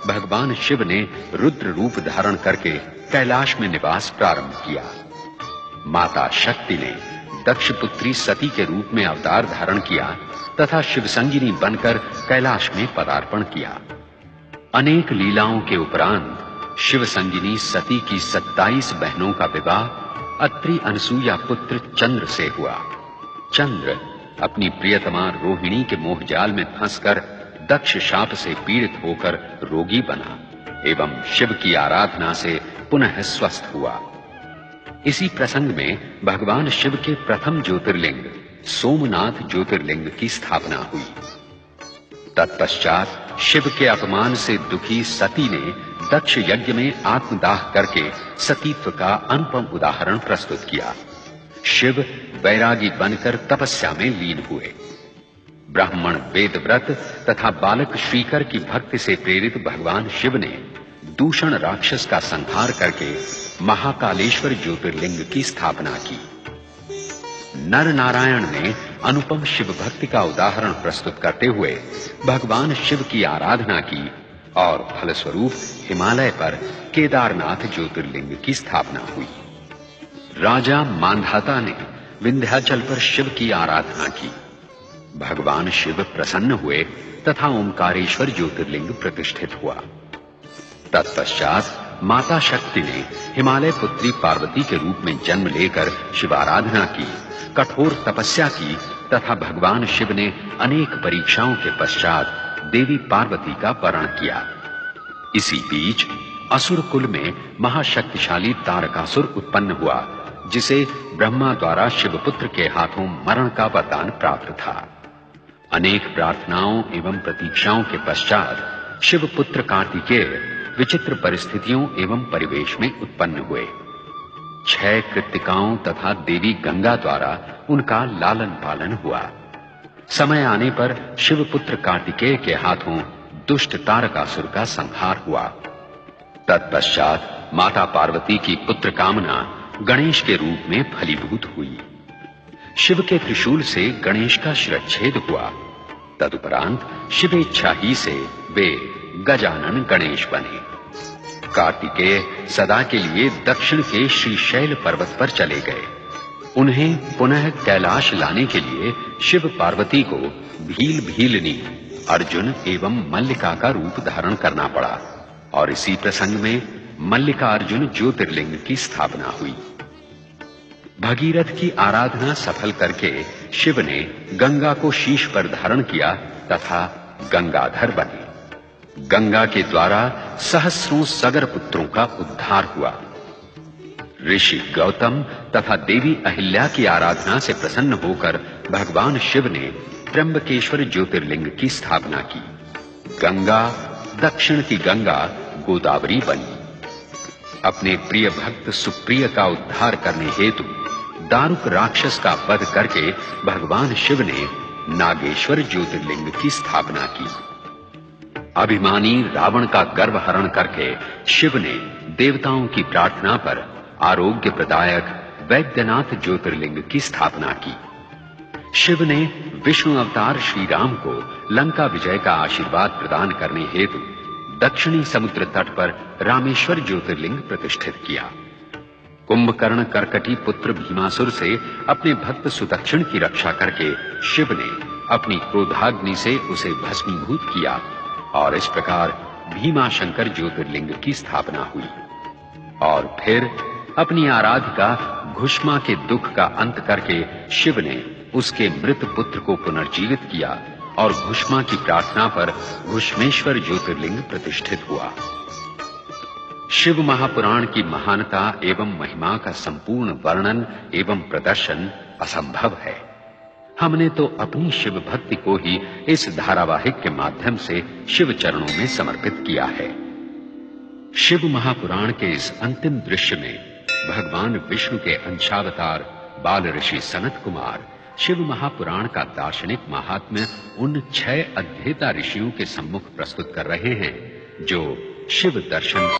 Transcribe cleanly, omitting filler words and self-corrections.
भगवान शिव ने रुद्र रूप धारण करके कैलाश में निवास प्रारंभ किया। माता शक्ति ने दक्ष पुत्री सती के रूप में अवतार धारण किया तथा शिव संगिनी बनकर कैलाश में पदार्पण किया। अनेक लीलाओं के उपरांत शिव संगिनी सती की 27 बहनों का विवाह अत्रि अनसुया पुत्र चंद्र से हुआ। चंद्र अपनी प्रियतमा रोहिणी के मोहजाल में फंसकर दक्ष शाप से पीड़ित होकर रोगी बना एवं शिव की आराधना से पुनः स्वस्थ हुआ। इसी प्रसंग में भगवान शिव के प्रथम ज्योतिर्लिंग सोमनाथ ज्योतिर्लिंग की स्थापना हुई। तत्पश्चात शिव के अपमान से दुखी सती ने दक्ष यज्ञ में आत्मदाह करके सतीत्व का अनुपम उदाहरण प्रस्तुत किया। शिव वैरागी बनकर तपस्या में लीन हुए। ब्राह्मण वेदव्रत तथा बालक श्रीकर की भक्ति से प्रेरित भगवान शिव ने दूषण राक्षस का संहार करके महाकालेश्वर ज्योतिर्लिंग की स्थापना की। नर नारायण ने अनुपम शिव भक्ति का उदाहरण प्रस्तुत करते हुए भगवान शिव की आराधना की और फलस्वरूप हिमालय पर केदारनाथ ज्योतिर्लिंग की स्थापना हुई। राजा मांधाता ने विंध्याचल पर शिव की आराधना की। भगवान शिव प्रसन्न हुए तथा ओंकारेश्वर ज्योतिर्लिंग प्रतिष्ठित हुआ। तत्पश्चात माता शक्ति ने हिमालय पुत्री पार्वती के रूप में जन्म लेकर शिवाराधना की, कठोर तपस्या की तथा भगवान शिव ने अनेक परीक्षाओं के पश्चात देवी पार्वती का वरण किया। इसी बीच असुर कुल में महाशक्तिशाली तारकासुर उत्पन्न हुआ, जिसे ब्रह्मा द्वारा शिवपुत्र के हाथों मरण का वरदान प्राप्त था। अनेक प्रार्थनाओं एवं प्रतीक्षाओं के पश्चात शिवपुत्र कार्तिकेय विचित्र परिस्थितियों एवं परिवेश में उत्पन्न हुए। 6 कृत्तिकाओं तथा देवी गंगा द्वारा उनका लालन पालन हुआ। समय आने पर शिवपुत्र कार्तिकेय के हाथों दुष्ट तारकासुर का संहार हुआ। तत्पश्चात माता पार्वती की पुत्र कामना गणेश के रूप में फलीभूत हुई। शिव के त्रिशूल से गणेश का शिरच्छेद हुआ। तदुपरांत शिवेच्छा ही से वे गजानन गणेश बने। कार्तिकेय सदा के लिए दक्षिण के श्रीशैल पर्वत पर चले गए। उन्हें पुनः कैलाश लाने के लिए शिव पार्वती को भील भीलनी, अर्जुन एवं मल्लिका का रूप धारण करना पड़ा और इसी प्रसंग में मल्लिका अर्जुन ज्योतिर्लिंग की स्थापना हुई। भगीरथ की आराधना सफल करके शिव ने गंगा को शीश पर धारण किया तथा गंगाधर बने। गंगा के द्वारा सहस्रों सगर पुत्रों का उद्धार हुआ। ऋषि गौतम तथा देवी अहिल्या की आराधना से प्रसन्न होकर भगवान शिव ने त्र्यंबकेश्वर ज्योतिर्लिंग की स्थापना की। गंगा, दक्षिण की गंगा गोदावरी बनी। अपने प्रिय भक्त सुप्रिय का उद्धार करने हेतु दारुक राक्षस का वध करके भगवान शिव ने नागेश्वर ज्योतिर्लिंग की स्थापना की। अभिमानी रावण का गर्व हरण करके शिव ने देवताओं की प्रार्थना पर आरोग्य प्रदायक वैद्यनाथ ज्योतिर्लिंग की स्थापना की। शिव ने विष्णु अवतार श्री राम को लंका विजय का आशीर्वाद प्रदान करने हेतु दक्षिणी समुद्र तट पर रामेश्वर ज्योतिर्लिंग प्रतिष्ठित किया। कुंभकर्ण कर्कटी पुत्र भीमासुर से अपने भक्त सुदक्षिण की रक्षा करके शिव ने अपनी क्रोधाग्नि से उसे भस्मीभूत किया और इस प्रकार भीमाशंकर ज्योतिर्लिंग की स्थापना हुई। और फिर अपनी आराधिका घुष्मा के दुख का अंत करके शिव ने उसके मृत पुत्र को पुनर्जीवित किया और घुष्मा की प्रार्थना पर घुष्मेश्वर ज्योतिर्लिंग प्रतिष्ठित हुआ। शिव महापुराण की महानता एवं महिमा का संपूर्ण वर्णन एवं प्रदर्शन असंभव है। हमने तो अपनी शिव भक्ति को ही इस धारावाहिक के माध्यम से शिव चरणों में समर्पित किया है। शिव महापुराण के इस अंतिम दृश्य में भगवान विष्णु के अंशावतार बाल ऋषि सनत कुमार शिव महापुराण का दार्शनिक महात्म्य उन 6 अध्येता ऋषियों के सम्मुख प्रस्तुत कर रहे हैं जो शिव दर्शन